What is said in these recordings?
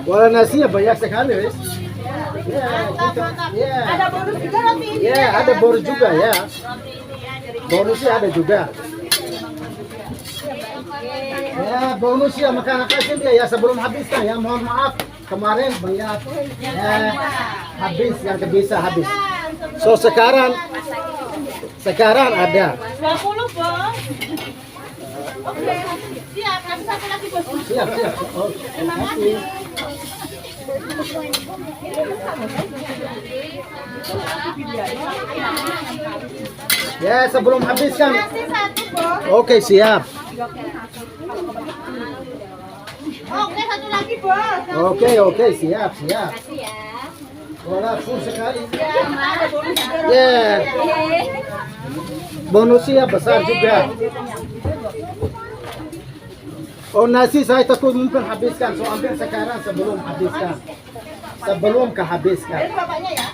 Wala nasinya banyak sekali, wes. Ada bonus juga nanti ini. Ya, ada bonus juga ya. Bonusnya ada juga. Ya, bonusnya makanan kasih dia ya sebelum habiskan ya. Mohon maaf kemarin banyak habis yang bisa habis. So sekarang ada. 20, Bos. Oke. Siap, kasih satu lagi, Bos. Siap. Oh, terima kasih. Ya, sebelum habiskan. Kasih satu, Bos. Oke, siap. Oke, satu lagi, Bos. Oke, siap. Kasih ya. Wala full sekali. Ada bonus juga. Ya, bonusnya besar juga. Oh, nasi saya takut mungkin habiskan, so ambil sekarang sebelum habiskan. Sebelum kehabiskan. Ini bapaknya ya.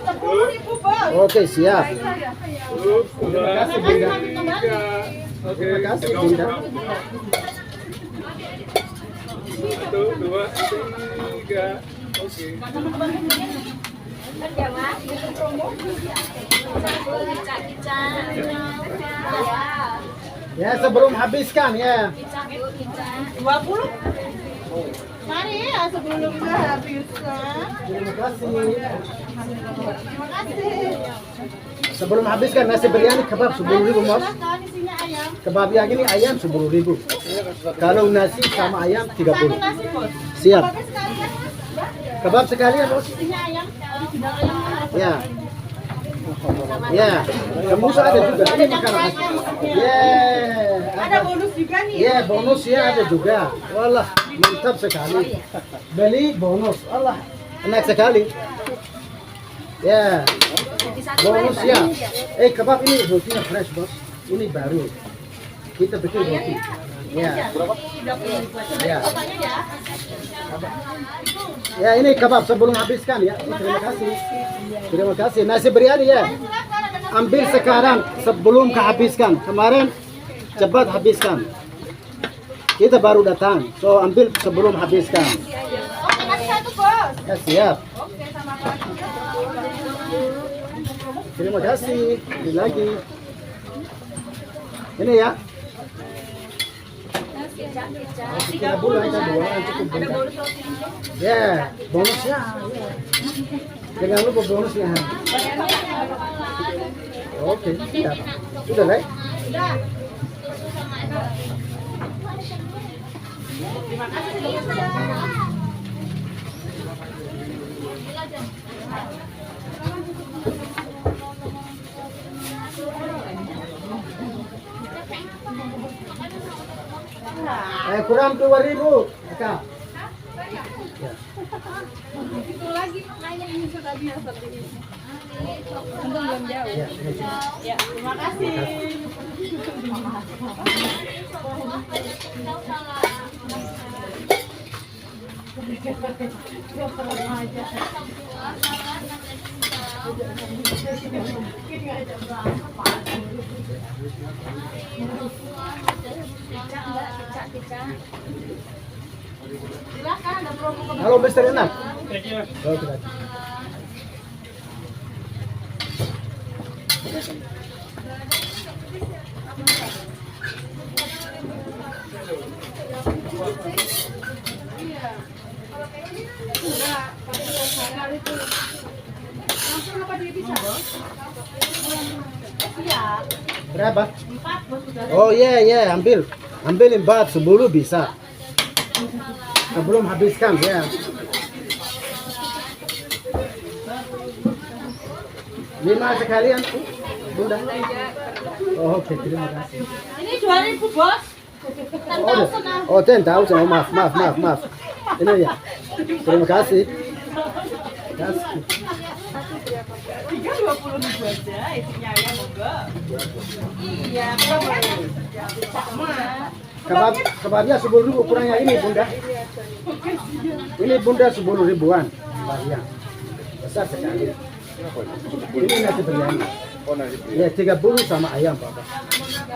10.000, Bos. Oke, siap. Terima kasih, teman-teman. Terima kasih, Bunda. 1, 2, 3. Oke. Ya, sebelum habiskan ya. 20. Mari ya sebelum kita habiskan. Terima kasih. Terima kasih. Sebelum habiskan nasi biryani kebab 10.000, Mas. Silakan isinya ayam. Kebab yang ini ayam 10.000. Kalau nasi sama ayam 30. Satu nasi, Bos. Siap. Kebabnya sekalian, Mas. Kebab sekalian, Bos. Isinya ayam. Original ayam. Ya. Ya. Semua ada juga. Ini makanan. Ya. Ada bonus juga nih. Ya, bonus ya ada juga. Wallah, mantap sekali. Beli bonus. Allah, enak sekali. Ya. Bonus ya. Kebab ini rotinya fresh, Bos. Ini baru. Kita bikin roti. Ya. Ya. Ya, ini kebab sebelum habiskan ya. Terima kasih. Terima kasih. Nasi biryani ya. Ambil sekarang sebelum kehabiskan. Kemarin cepat habiskan. Kita baru datang. So ambil sebelum habiskan. Oke, kasih satu, Bos. Ya, siap. Oke, sama kasih. Terima kasih. Ini lagi. Ini ya. Kita bulan kita bulan cukup bentar. Ya, bonusnya. Jangan lupa bonusnya. Oke, siap. Sudah, Lek? Udah. Terima kasih sebelumnya. Kurang 2.000. Kak. Itu lagi makanya ini sudah biasa ini. Untung belum jauh. Ya, terima kasih. Silakan ada promo. Halo, Mister Enak. Oh, tidak. Langsung apa dia bisa, Bos? Siap. Berapa? 4, Bos, sudah. Oh iya, ambil 4 10 bisa. Sebelum habiskan ya. 5 sekalian, Bunda. Oh, oke, terima kasih. Ini 2.000, Bos. Oh, 10.000. Oh, maaf. Ini ya. Terima kasih. Kasih. 20.000 aja isinya ya, monggo. Iya, sama. Kebabnya 10.000 ukurannya ini, Bunda. Ini Bunda 10.000-an. Kebabnya. Besar sekali. Ini nasi biryani. Ya, 30 sama ayam, Bapak.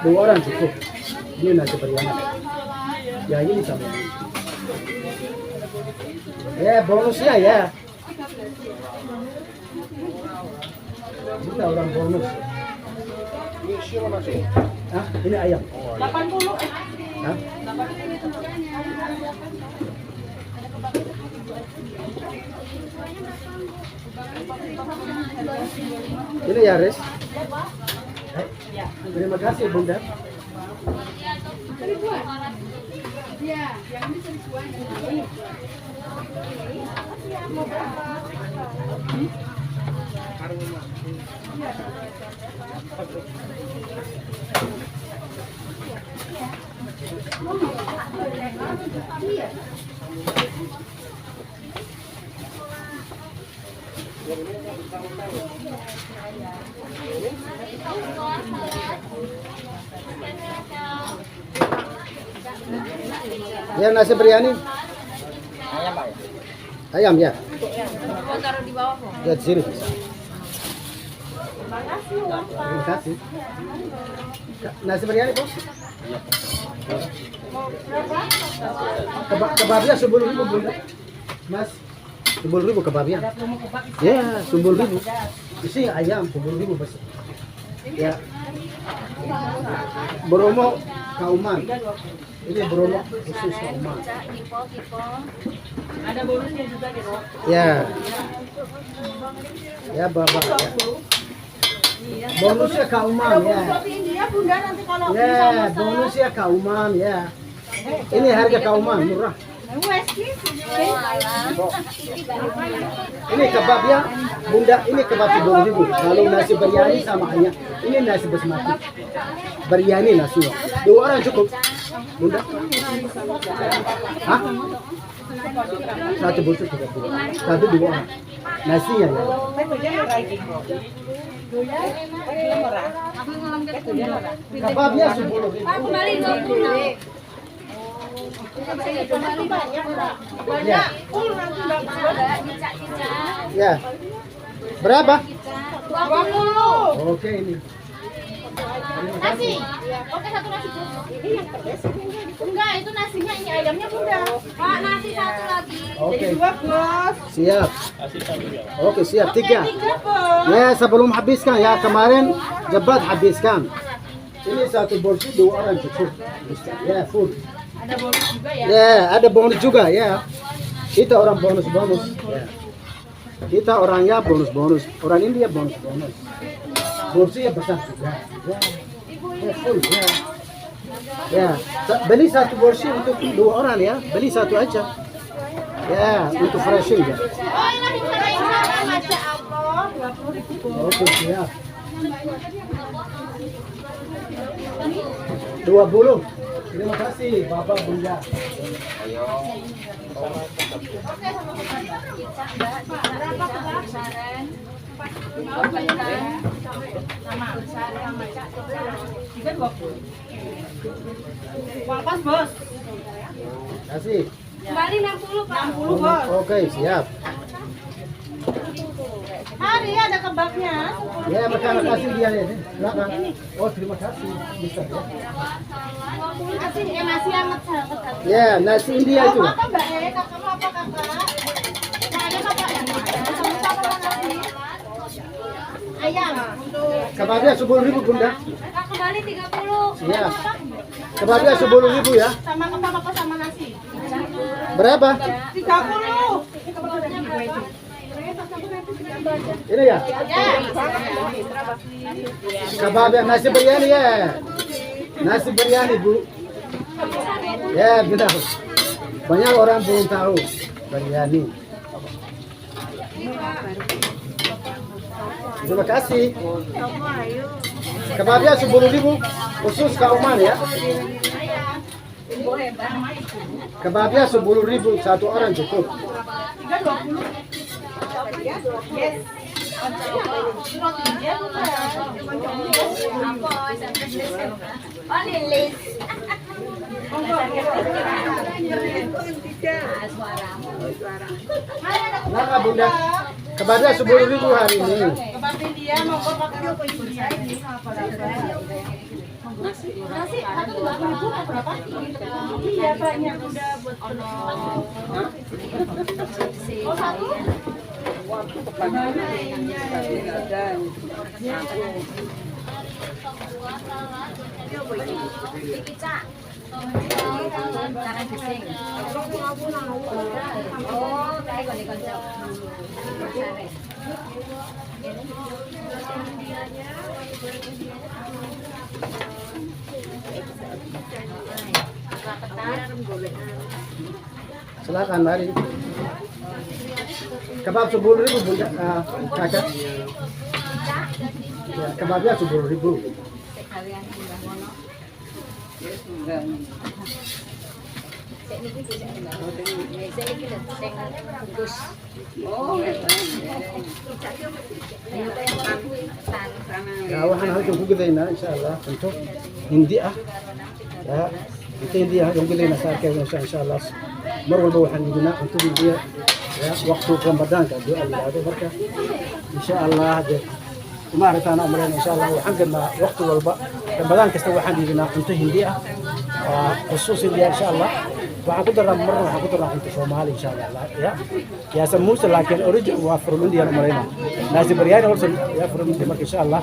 2 orang cukup. Ini nasi biryani. Ya, ini sama ini. Ya, bonusnya ya. Kita orang bonus. Hah? Ini ayam. 80 Hah? Ini ya, Res. Terima kasih, Bunda. Iya, yang ini seribuan. Ya, nasi biryani. Ayam ya. Mau taruh di bawah kok. Ya, di sini. Terima kasih. Nasi biryani, Bos. Kebabnya 10.000, Bunda. Mas, 10.000 kebabnya. Ya, 10.000. Isi ayam 10.000, Bos. Ya. Bromo Kauman. Ini Bromo khusus Kauman. Ada bonusnya juga di bawah. Ya. Ya, Bapak. Ya. Bonusnya Kauman ya. India Bunda nanti kalau Ya, bonusnya Kauman ya. Ini harga Kauman murah. Ini kebabnya, Bunda, ini kebab 10.000. Kalau nasi biryani sama ayam. Ini nasi basmati. Biryani nasi. 2 orang cukup. Bunda. Hah? 1 bungkus 30. 1 2 orang. Nasinya ya. Kebabnya 10.000. kembali 20. Ya. Ya. Berapa? 20. Oke ini. Nasi. Oke, satu nasi. Ini yang pedas. Enggak, itu nasinya, ini ayamnya Bunda. Pak, nasi satu lagi. Oke. Bos. Siap. Oke, siap. 3. 3, Bos. Ya, sebelum habiskan ya. Kemarin jebat habiskan. Ini 1 porsi 2 orang cukup. Ya, full. Ada bonus juga ya. Ya, ada bonus juga ya. Kita orang bonus-bonus. Ya. Kita orangnya bonus-bonus. Orang India bonus-bonus. Porsinya besar juga. Ya. Ya, full ya. Ya, beli 1 porsi untuk 2 orang ya. Beli 1 aja. Ya, untuk freshing ya. Oh, ini dimarahin sama Masya Allah. 20.000. Oke, siap. 20. Terima kasih, Bapak Bunda. Pas, Bos. Kasih. Kembali 60, Pak. 60, Bos. Oke, siap. Hari ada kebabnya. Ya, makasih kasih dia ya. Silakan. Oh, terima kasih. Bisa ya. Nasi hangat sangat. Ya, nasi India itu. Apa Mbak kakak mau apa kakak? Makanya kakak yang sama nasi. Ayam. Kebabnya 10.000 Bunda. Kak kembali 30. Siap. Kebabnya 10.000 ya. Sama kebab apa sama nasi? Berapa? 30. Ini ya. Kebabnya nasi biryani ya. Nasi biryani Bu. Ya benar. Banyak orang belum tahu biryani. Terima kasih. Kebabnya 10.000 khusus Kauman ya. Kebabnya 10.000 1 orang cukup. Nah, Bunda, kebabnya 10.000 hari ini. Kebab India mau pakai apa India ini? Nasi satu 20.000 atau berapa? Iya, banyak udah buat oh, satu? Karang gesing. Oh, kayak gini konsep. Silakan mari. Kebab 10.000 Bunda, kakak. Ya, kebabnya 10.000. Ya, waxaan halkan ku gudaynaa insha Allah cunto hindi ah. Ya, cunto hindi ah yung gudaynaa sa akin insha Allah. Mar walba waxaan iibinaa cunto hindi ah. Ya, waqti Ramadaanka hadii ay yiraahdo marka insha Allah de maaragtaan umreen insha Allah waxaan gadnaa waqti walba Ramadaan kasta waxaan iibinaa cunto hindi ah. Khusus hindi insha Allah. Waxaan ku daraa mar waxaan ku daraa cunto Soomaali insha Allah. Ya samuusa laakiin origin waa from India umreen. Nasi biryani also ya from India marka insha Allah.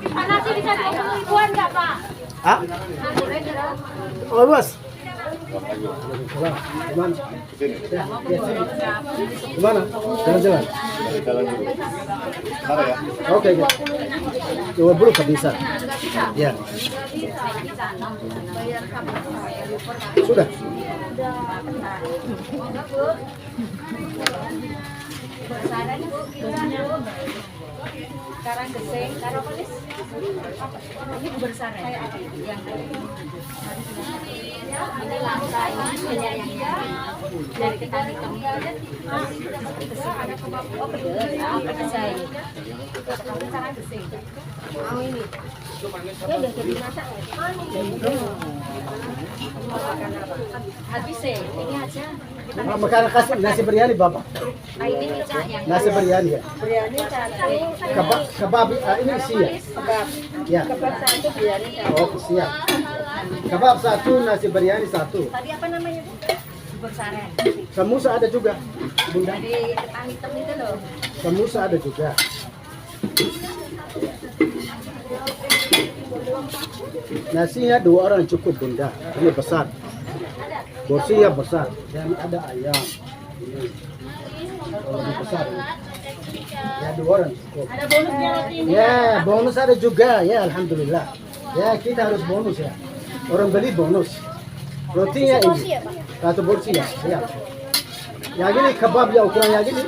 Nasi bisa 20.000-an enggak, Pak? Ah? Oh, Bos. Gimana? Gimana? Jalan-jalan? Oke, oke. 20 tak bisa. Ya. Sudah. Karang geseng, karopolis. Ini bersara yang ini lantai penyayangnya dari ketan hitam. Ada kebab apa kesai? Karang geseng. Mau ini. Ya udah jadi masak. Habis ini aja. Makan kasih nasi biryani Bapak. Ini micak yang Nasi biryani ya. biryani satu. Kebab ini siap. Kebab. Ya. Kebab satu biryani satu. Oh, siap. Kebab 1, nasi biryani 1. Tadi apa namanya? Bersara. Samusa ada juga, Bunda. Dari ketan hitam itu loh. Samusa ada juga. Nasinya 2 orang cukup, Bunda. Ini besar. Porsinya besar. Dan ada ayam. Oh, ini besar. Ya 2 orang cukup. Ada bonusnya rotinya. Ya, bonus ada juga. Ya, alhamdulillah. Ya, kita harus bonus ya. Orang beli bonus. Rotinya ini. Satu porsi ya. Siap. Yang ini kebab ya ukuran yang ini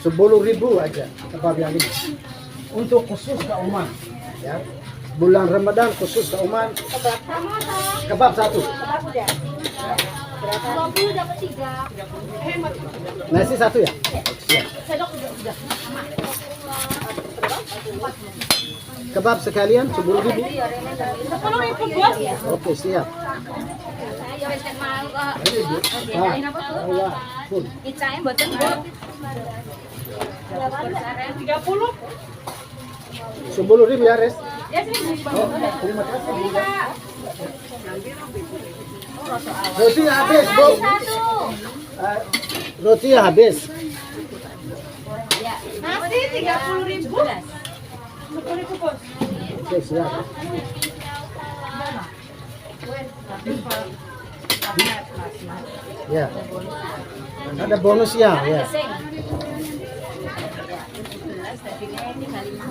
10.000 aja kebab yang ini. Untuk khusus ke Oman. Ya. Bulan Ramadan khusus ke Oman. Kebab 1. Kebab udah. 20 dapat 3. Nasi 1 ya? Siap. Sedok udah. Kebab sekalian 10.000. 10.000 bos. Oke, siap. Saya wis mau kok. Ah, Allah. Pun. Icae mboten, Bu. 30. 10.000 ya, Res. Ya sini. Oh, terima kasih. Rotinya habis, Bu. Satu. Rotinya habis. Ya. Nasi 30.000. 10.000 bos. Oke, siap. Ya. Ada bonusnya, ya. Geseng. Ya, 17 tadinya ini kali 5.